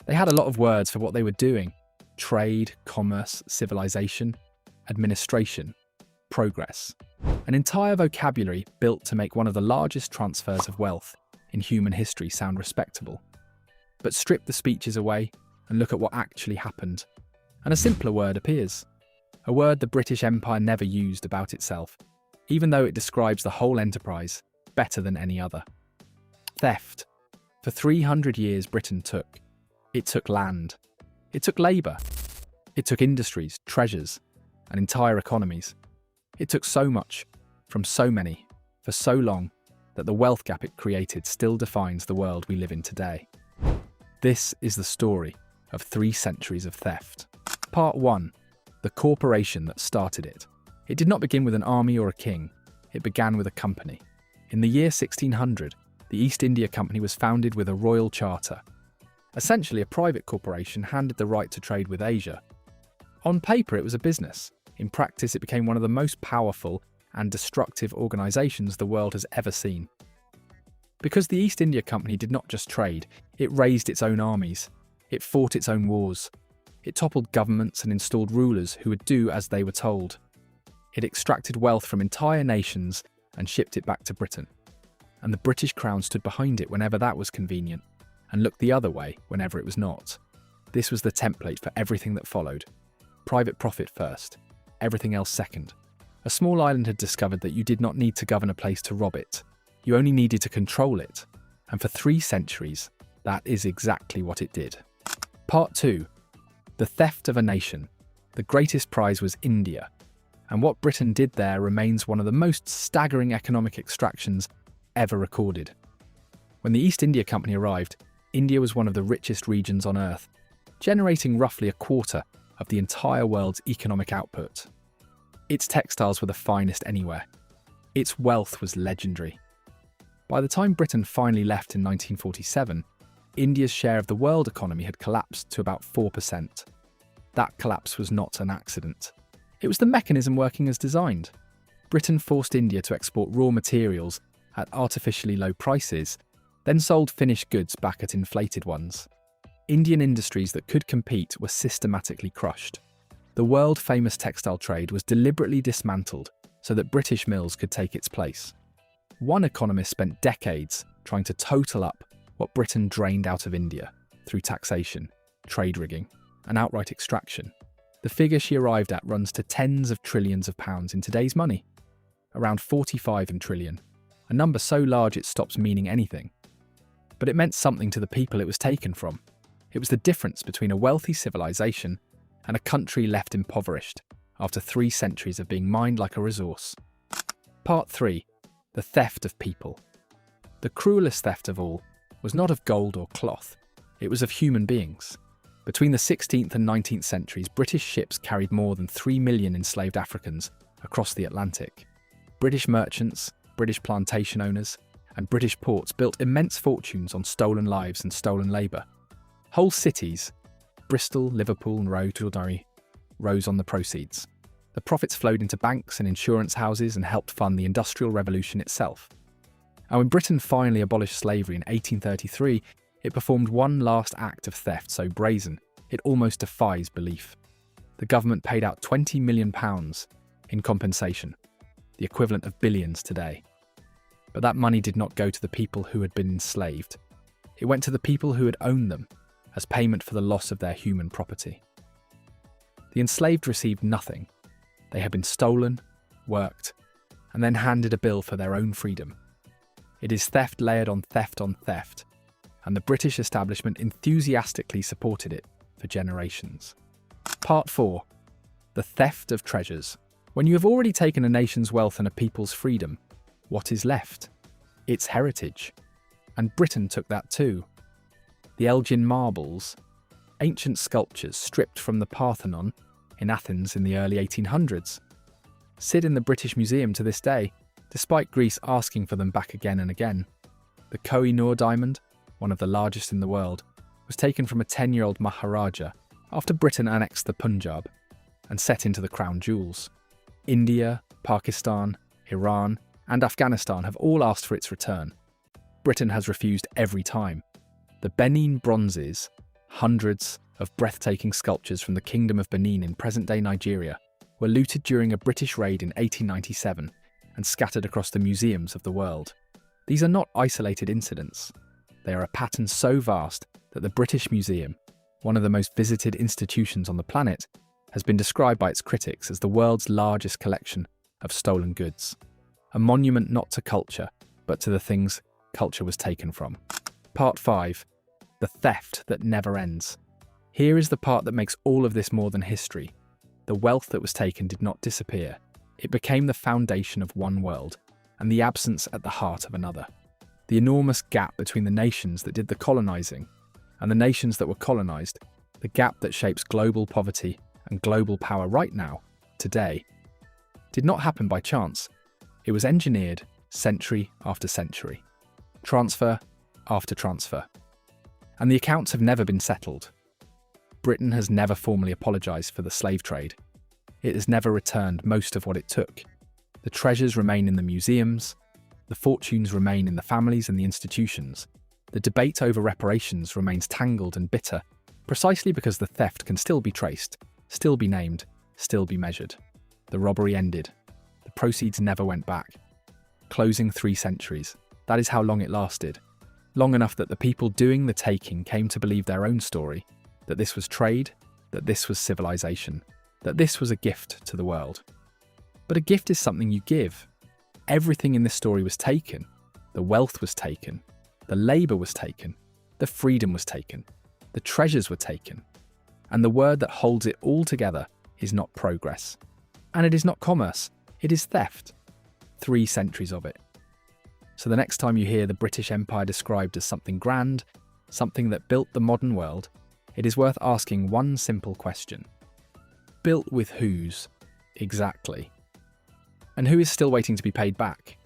They had a lot of words for what they were doing: trade, commerce, civilization, administration, progress. An entire vocabulary built to make one of the largest transfers of wealth in human history sound respectable. But strip the speeches away and look at what actually happened, and a simpler word appears. A word the British Empire never used about itself, even though it describes the whole enterprise better than any other. Theft. For 300 years Britain took land. It took labour. It took industries, treasures, and entire economies. It took so much, from so many, for so long, that the wealth gap it created still defines the world we live in today. This is the story of 3 centuries of theft. Part 1. The corporation that started it. It did not begin with an army or a king. It began with a company. In the year 1600, the East India Company was founded with a royal charter. Essentially, a private corporation handed the right to trade with Asia. On paper, it was a business. In practice, it became one of the most powerful and destructive organisations the world has ever seen. Because the East India Company did not just trade, it raised its own armies. It fought its own wars. It toppled governments and installed rulers who would do as they were told. It extracted wealth from entire nations and shipped it back to Britain. And the British Crown stood behind it whenever that was convenient, and looked the other way whenever it was not. This was the template for everything that followed. Private profit first, everything else second. A small island had discovered that you did not need to govern a place to rob it. You only needed to control it. And for 3 centuries, that is exactly what it did. Part 2. The theft of a nation. The greatest prize was India. And what Britain did there remains one of the most staggering economic extractions ever recorded. When the East India Company arrived, India was one of the richest regions on Earth, generating roughly a quarter of the entire world's economic output. Its textiles were the finest anywhere. Its wealth was legendary. By the time Britain finally left in 1947, India's share of the world economy had collapsed to about 4%. That collapse was not an accident. It was the mechanism working as designed. Britain forced India to export raw materials at artificially low prices, then sold finished goods back at inflated ones. Indian industries that could compete were systematically crushed. The world-famous textile trade was deliberately dismantled so that British mills could take its place. One economist spent decades trying to total up what Britain drained out of India through taxation, trade rigging, and outright extraction. The figure she arrived at runs to tens of trillions of pounds in today's money, around 45 trillion, a number so large it stops meaning anything. But it meant something to the people it was taken from. It was the difference between a wealthy civilization and a country left impoverished after 3 centuries of being mined like a resource. Part 3. The theft of people. The cruelest theft of all was not of gold or cloth, it was of human beings. Between the 16th and 19th centuries, British ships carried more than 3 million enslaved Africans across the Atlantic. British merchants, British plantation owners, and British ports built immense fortunes on stolen lives and stolen labour. Whole cities, Bristol, Liverpool and Rodri, rose on the proceeds. The profits flowed into banks and insurance houses and helped fund the Industrial Revolution itself. And when Britain finally abolished slavery in 1833, it performed one last act of theft so brazen, it almost defies belief. The government paid out £20 million in compensation, the equivalent of billions today. But that money did not go to the people who had been enslaved. It went to the people who had owned them, as payment for the loss of their human property. The enslaved received nothing. They had been stolen, worked, and then handed a bill for their own freedom. It is theft layered on theft, and the British establishment enthusiastically supported it for generations. Part 4. The theft of treasures. When you have already taken a nation's wealth and a people's freedom, what is left? Its heritage. And Britain took that too. The Elgin marbles, ancient sculptures stripped from the Parthenon in Athens in the early 1800s, sit in the British Museum to this day, despite Greece asking for them back again and again. The Koh-i-Noor diamond, one of the largest in the world, was taken from a 10-year-old Maharaja after Britain annexed the Punjab and set into the crown jewels. India, Pakistan, Iran, and Afghanistan have all asked for its return. Britain has refused every time. The Benin bronzes, Hundreds of breathtaking sculptures from the Kingdom of Benin in present-day Nigeria were looted during a British raid in 1897 and scattered across the museums of the world. These are not isolated incidents. They are a pattern so vast that the British Museum, one of the most visited institutions on the planet, has been described by its critics as the world's largest collection of stolen goods. A monument not to culture, but to the things culture was taken from. Part 5. The theft that never ends. Here is the part that makes all of this more than history. The wealth that was taken did not disappear. It became the foundation of one world, and the absence at the heart of another. The enormous gap between the nations that did the colonizing and the nations that were colonized, the gap that shapes global poverty and global power right now, today, did not happen by chance. It was engineered century after century, transfer after transfer. And the accounts have never been settled. Britain has never formally apologised for the slave trade. It has never returned most of what it took. The treasures remain in the museums, the fortunes remain in the families and the institutions. The debate over reparations remains tangled and bitter, precisely because the theft can still be traced, still be named, still be measured. The robbery ended. The proceeds never went back. Closing 3 centuries. That is how long it lasted. Long enough that the people doing the taking came to believe their own story, that this was trade, that this was civilization, that this was a gift to the world. But a gift is something you give. Everything in this story was taken. The wealth was taken. The labour was taken. The freedom was taken. The treasures were taken. And the word that holds it all together is not progress. And it is not commerce. It is theft. 3 centuries of it. So the next time you hear the British Empire described as something grand, something that built the modern world, it is worth asking one simple question. Built with whose? Exactly. And who is still waiting to be paid back?